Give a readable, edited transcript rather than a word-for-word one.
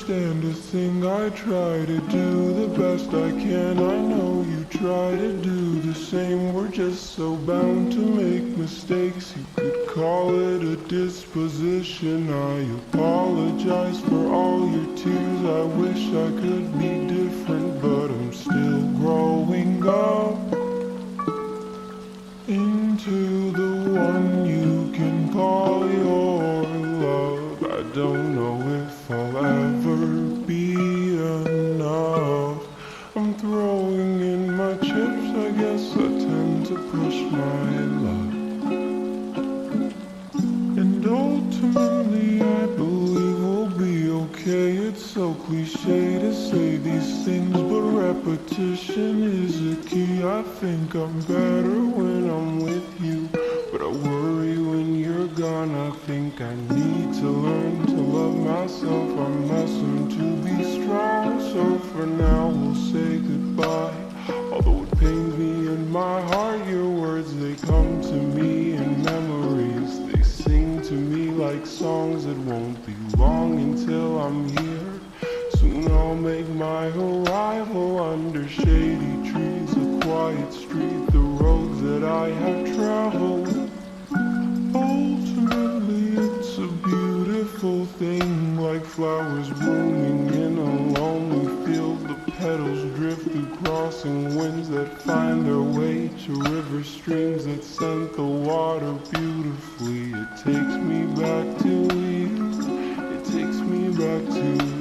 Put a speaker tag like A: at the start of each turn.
A: understand a thing. I try to do the best I can. I know you try to do the same. We're just so bound to make mistakes. You could call it a disposition. I apologize for all your tears. I wish I could be different, but I'm still growing up into the one you can call your love. I don't know if I'll ever be enough. I'm throwing in my chips, I guess I tend to push my luck. And ultimately I believe we'll be okay. It's so cliche to say these things, but repetition is a key. I think I'm better when I'm with you, but I worry when you're gone. I think I need to learn to love myself. I'm messing to be strong, so for now we'll say goodbye. Although it pains me in my heart, your words, they come to me in memories. They sing to me like songs. It won't be long until I'm here. Soon I'll make my arrival under shady trees, a quiet street, the roads that I have traveled. Ultimately it's a beautiful thing, like flowers blooming in a lonely field. The petals drift through crossing winds that find their way to river streams that scent the water beautifully. It takes me back to you, it takes me back to you.